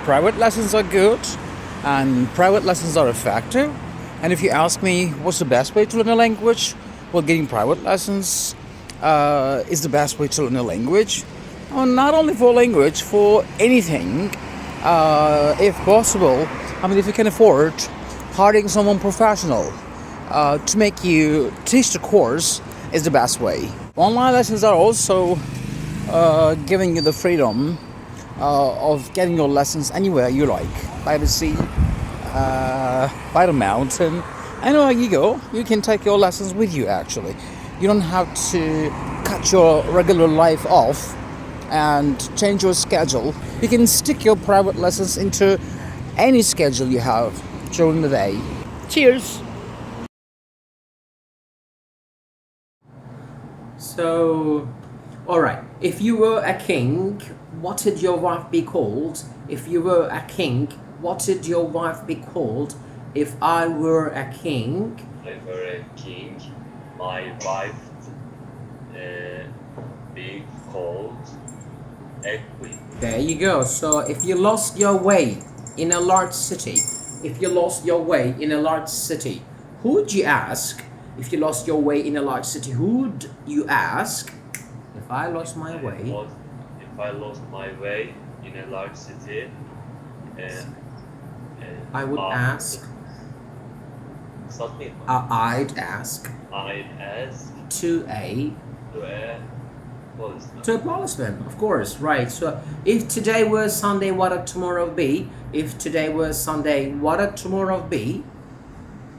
private lessons are good and private lessons are effective. And if you ask me what's the best way to learn a language, well, getting private lessons is the best way to learn a language. Not only for language, for anything, if possible. I mean, if you can afford hiring someone professional to make you teach the course is the best way. Online lessons are also giving you the freedom of getting your lessons anywhere you like, by the sea, by the mountain, anywhere you go. You can take your lessons with you. Actually, you don't have to cut your regular life off and change your schedule. You can stick your private lessons into any schedule you have during the day. Cheers! So, alright, if you were a king, what would your wife be called? If you were a king, what would your wife be called? If I were a king, my wife be called a queen. There you go. So if you lost your way in a large city, who would you ask? If you lost your way in a large city, who would you ask? If I lost my way. If I lost my way in a large city, I would ask. I'd ask to a policeman, of course, right? So if today was Sunday, what would tomorrow be? If today was Sunday, what would tomorrow be?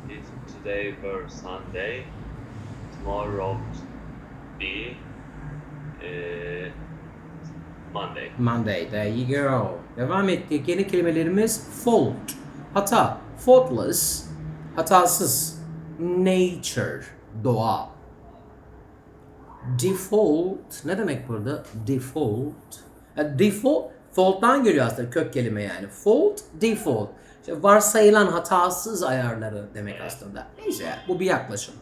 If today were Sunday, tomorrow would be Monday. Monday, there you go. Devam ettik. Yeni kelimelerimiz fault, hata, faultless, hatasız, nature, doğa. Default, ne demek burada? Default. Default, fault'tan geliyor aslında kök kelime yani. Fault, default. İşte varsayılan hatasız ayarları demek aslında. Neyse, bu bir yaklaşım.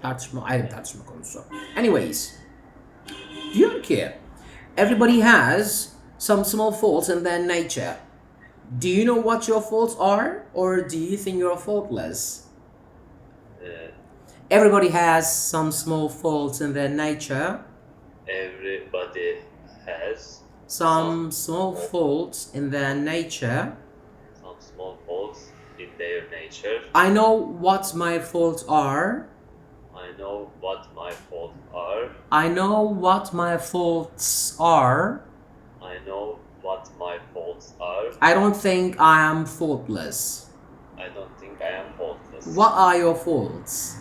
Ayrı bir tartışma konusu. Anyways, diyor ki, everybody has some small faults in their nature. Do you know what your faults are, or do you think you're faultless? Everybody has some small faults in their nature. Everybody has some small faults in their nature. Some small faults in their nature. I know what my faults are. I know what my faults are. I know what my faults are. I know what my faults are. I don't think I am faultless. I don't think I am faultless. What are your faults?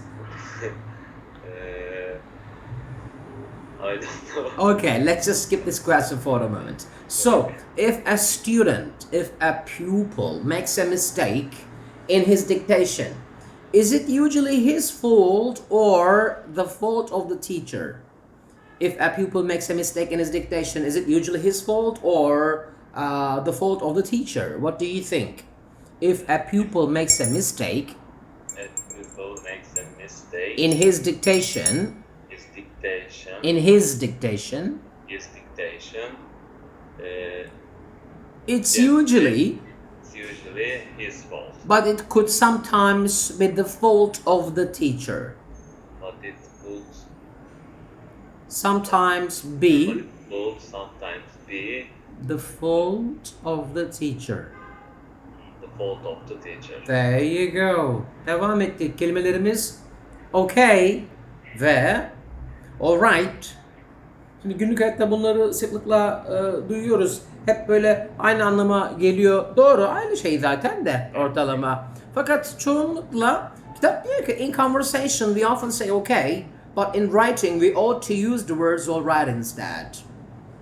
I don't know. Okay, let's just skip this question for a moment. So, if a student, if a pupil makes a mistake in his dictation, is it usually his fault or the fault of the teacher? If a pupil makes a mistake in his dictation, is it usually his fault or the fault of the teacher? What do you think? If a pupil makes a mistake in his dictation, it's usually his fault. but it could sometimes be the fault of the teacher. But it could Sometimes be the fault of the teacher. the fault of the teacher. There you go. Devam ettik. Kelimelerimiz okay ve alright. Şimdi günlük hayatta bunları sıklıkla duyuyoruz. Hep böyle aynı anlama geliyor. Doğru, aynı şey zaten de ortalama. Fakat çoğunlukla kitap diyor ki in conversation we often say okay, but in writing we ought to use the words alright instead.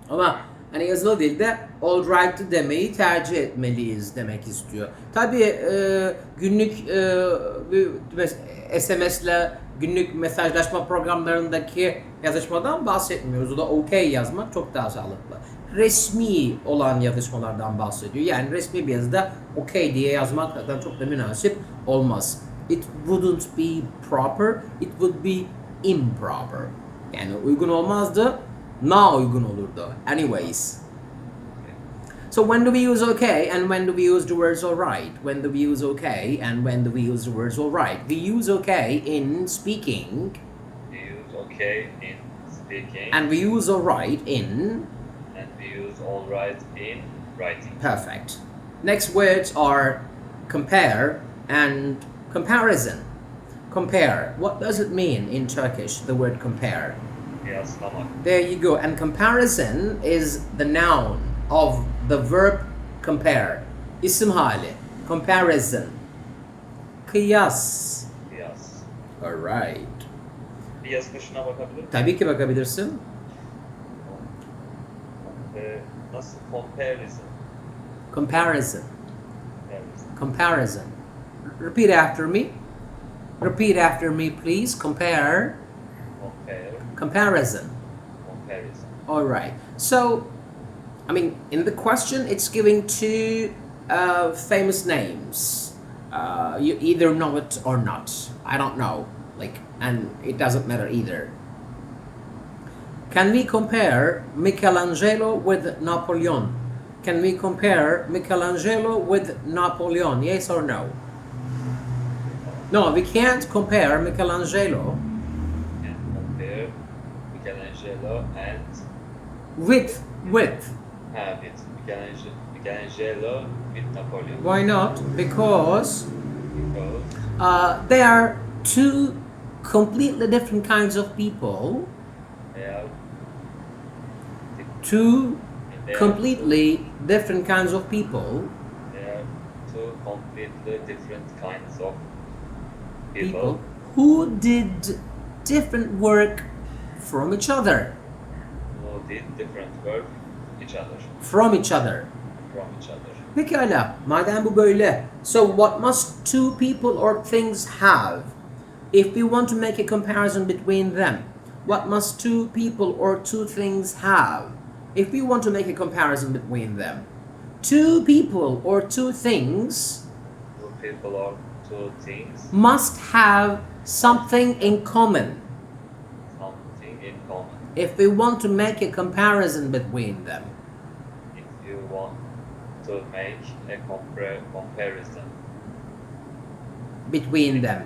Ama hani yazılı dilde alright demeyi tercih etmeliyiz demek istiyor. Tabii günlük SMS'le günlük mesajlaşma programlarındaki yazışmadan bahsetmiyoruz. O da okay yazmak çok daha sağlıklı. Resmi olan yazışmalardan bahsediyor. Yani resmi bir yazıda okay diye yazmaktan çok da münasip olmaz. It wouldn't be proper, it would be improper. Yani uygun olmazdı, na uygun olurdu. Anyways. So when do we use okay and when do we use the words alright? When do we use okay and when do we use the words alright? We use okay in speaking. We use okay in speaking. And we use alright in. And we use alright in writing. Perfect. Next words are compare and comparison. Compare. What does it mean in Turkish, the word compare? Kıyaslamak. There you go. And comparison is the noun of the verb compare. İsim hali. Comparison. Kıyas. Kıyas. Alright. Bir yazılışına şuna bakabilir miyim? Tabii ki bakabilirsin. Nasıl? Comparison. Comparison. Comparison. Comparison. Repeat after me. Repeat after me, please. Compare. Compare. Comparison. Comparison. All right. So, I mean, in the question, it's giving two famous names. You either know it or not. I don't know. And it doesn't matter either. Can we compare Michelangelo with Napoleon? Can we compare Michelangelo with Napoleon? Yes or no? No, we can't compare Michelangelo And compare Michelangelo and with. with Michelangelo with Napoleon. Why not? Because Because they are two completely different kinds of people. they are Two they are completely different kinds of people. They are two completely different kinds of People who did different work from each other. who did different work each other From each other. from each other. Pekala, madem bu böyle. So what must two people or things have if we want to make a comparison between them? What must two people or two things have if we want to make a comparison between them? Two people or two things Two people or two things, must have something in common something in common. if we want to make a comparison between them. If you want to make a comparison Between them.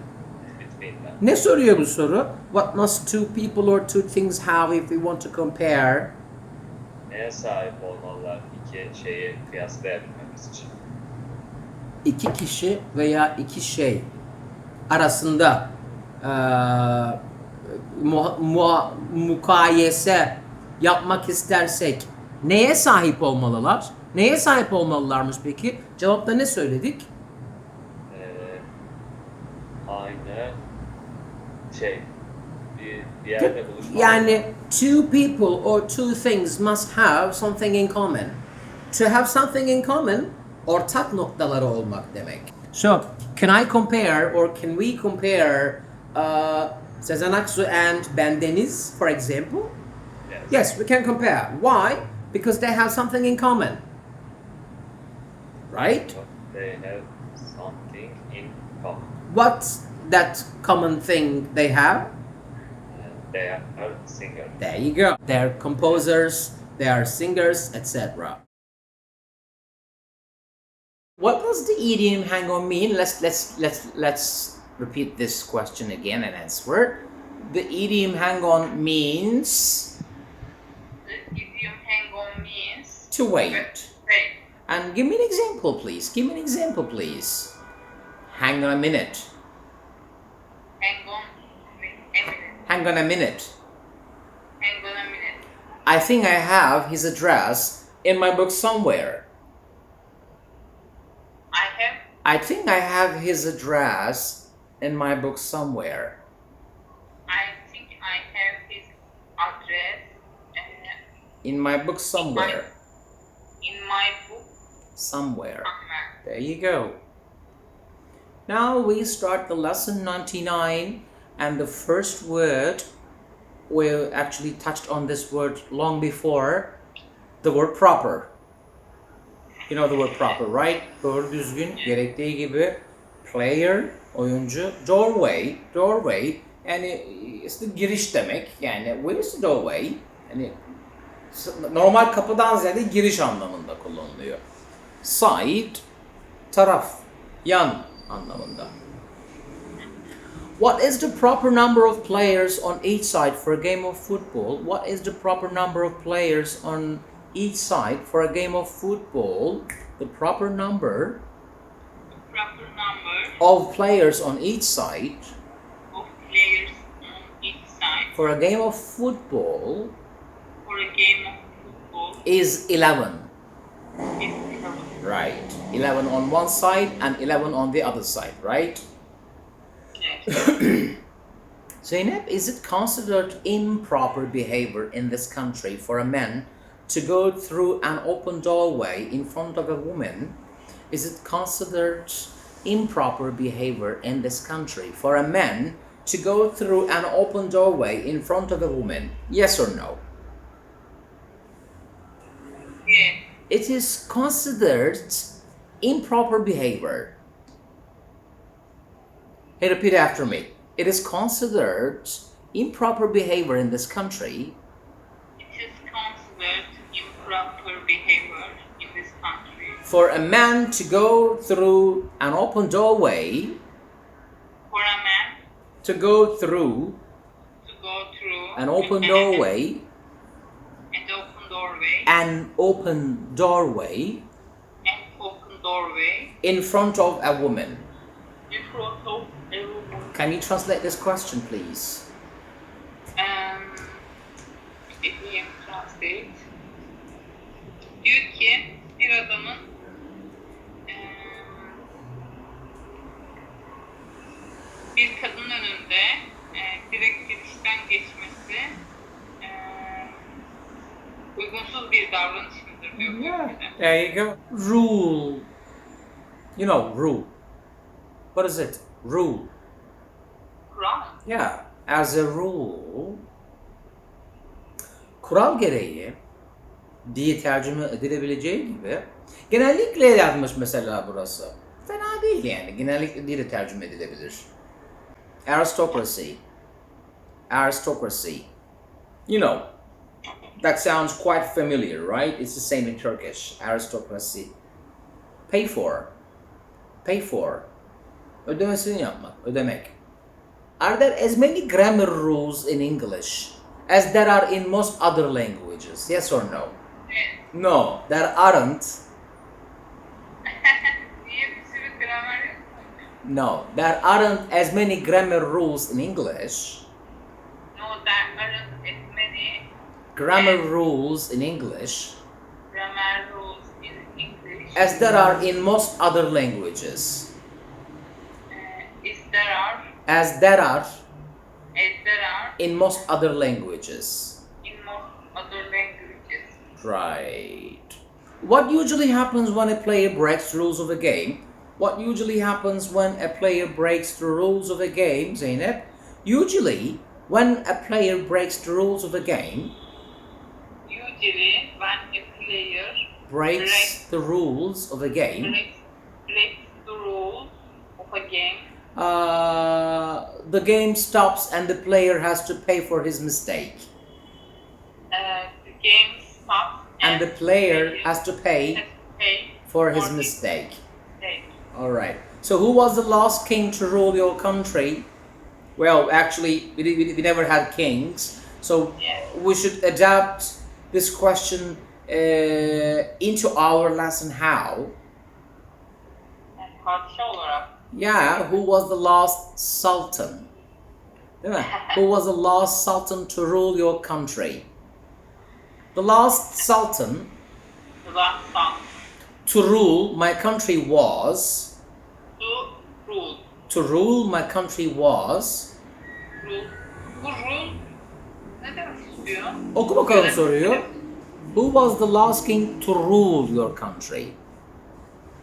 between them. Ne soruyor bu soru? What must two people or two things have if we want to compare? Neye sahip olmalılar iki şeyi kıyaslayabilmemiz için? İki kişi veya iki şey arasında mukayese yapmak istersek neye sahip olmalılar? Neye sahip olmalılarmış peki? Cevapta ne söyledik? Aynı şey bir yerde buluşmalı. Yani two people or two things must have something in common. To have something in common, ortak noktaları olmak demek. So, can I compare or can we compare Sezen Aksu and Bendeniz, for example? Yes. Yes, we can compare. Why? Because they have something in common. Right? They have something in common. What's that common thing they have? They are singers. There you go. They're composers, they are singers, etc. What does the idiom hang on mean? Let's repeat this question again and answer. The idiom hang on means The idiom hang on means to wait. wait. And give me an example, please. Give me an example, please. Hang on a minute. Hang on a minute. Hang on a minute. Hang on a minute. I think I have his address in my book somewhere. I think I have his address in my book somewhere. I think I have his address In my book somewhere. in my book Somewhere. somewhere. There you go. Now we start the lesson 99 and the first word, we actually touched on this word long before, the word proper. You know the word proper, right? Doğru düzgün, gerektiği gibi. Player, oyuncu. Doorway. Yani işte giriş demek. Yani where is the doorway? Yani normal kapıdan ziyade giriş anlamında kullanılıyor. Side, taraf, yan anlamında. What is the proper number of players on each side for a game of football? What is the proper number of players on each side for a game of football? The proper number of players on each side for a game of football is 11. Right. 11 on one side and 11 on the other side, right? Zeynep, is it considered improper behavior in this country for a man to go through an open doorway in front of a woman? Is it considered improper behavior in this country for a man to go through an open doorway in front of a woman? Yes or no? Yes. It is considered improper behavior. Hey, repeat after me. It is considered improper behavior in this country It is considered improper behavior in this country for a man to go through an open doorway for a man to go through to go through an open doorway an open doorway in front of a woman. in front of a woman. Can you translate this question, please? If we translate, diyor ki bir adamın bir kadının önünde direkt girişten geçmesi uygunsuz bir davranış mıdır diyor. There you go. Rule. You know, rule. What is it? Rule. Kural. Yeah, as a rule. Kural gereği diye tercüme edilebileceği gibi genellikle yazmış mesela burası. Fena değil yani. Genellikle diye de tercüme edilebilir. Aristocracy. Aristocracy. You know, that sounds quite familiar, right? It's the same in Turkish. Aristocracy. Pay for. Pay for. Ödemesini yapmak, ödemek. Are there as many grammar rules in English as there are in most other languages? Yes or no? No, there aren't. Niye bir sürü gramer yok? No, there aren't as many grammar rules in English. No, there aren't as many Grammar rules in English grammar rules in English as there are in most other languages. as there are In most other languages. in most other languages. Right. What usually happens when a player breaks the rules of a game? What usually happens when a player breaks the rules of a game, Zeynep? Usually, when a player breaks the rules of a game, Usually, when a player breaks the rules of a game, breaks the rules of a game, the game stops and the player has to pay for his mistake. the game stops And the player has to pay has to pay for his mistake. mistake. Alright. So who was the last king to rule your country? Well, actually, we never had kings. So Yes. we should adapt this question into our lesson. How? Yani padişah olarak Yeah, who was the last sultan? Değil mi? Who was the last sultan to rule your country? The last sultan the last song to rule my country was... to rule. my country was... Rule. Bu rule ne demek istiyor? Oku bakalım soruyu. Who was the last king to rule your country?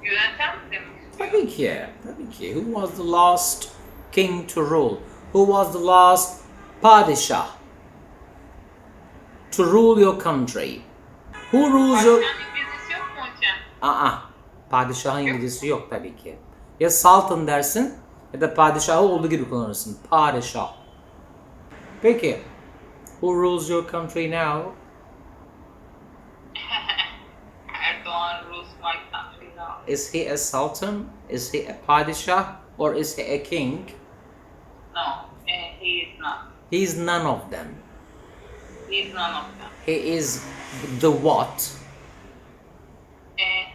Yöneten mi demek istiyor? Tabii ki, tabii ki. Who was the last king to rule? Who was the last padişah to rule your country? Who rules your... Padişahın İngilizcesi yok mu hocam? Padişahın İngilizcesi yok tabii ki. Ya sultan dersin ya da padişahı olduğu gibi kullanırsın. Padişah. Peki. Who rules your country now? Is he a sultan? Is he a padişah? Or is he a king? No, he is not. He is none of them. He is none of them. He is the what?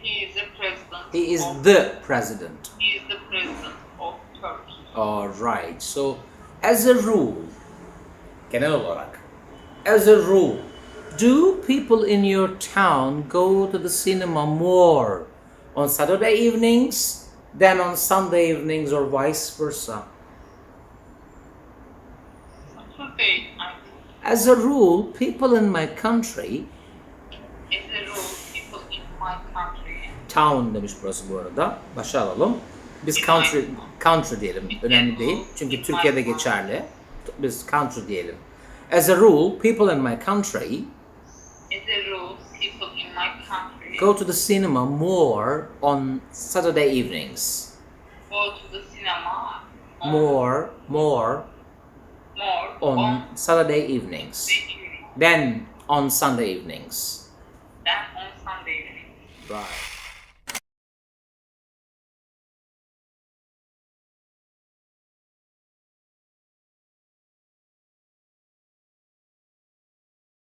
He is the president. He is of, the president. He is the president of Turkey. Alright, so as a rule, genel olarak, as a rule, do people in your town go to the cinema more on Saturday evenings than on Sunday evenings or vice versa? Today, As a rule, people in my country, as a rule, people in my country, town demiş burası bu arada, başa alalım. Biz country diyelim, önemli değil. Çünkü Türkiye'de geçerli. Biz country diyelim. As a rule, people in my country as a rule, people in my country go to the cinema more on Saturday evenings. go to the cinema More more on Saturday evenings the evening than on Sunday evenings. than on Sunday evening. Right.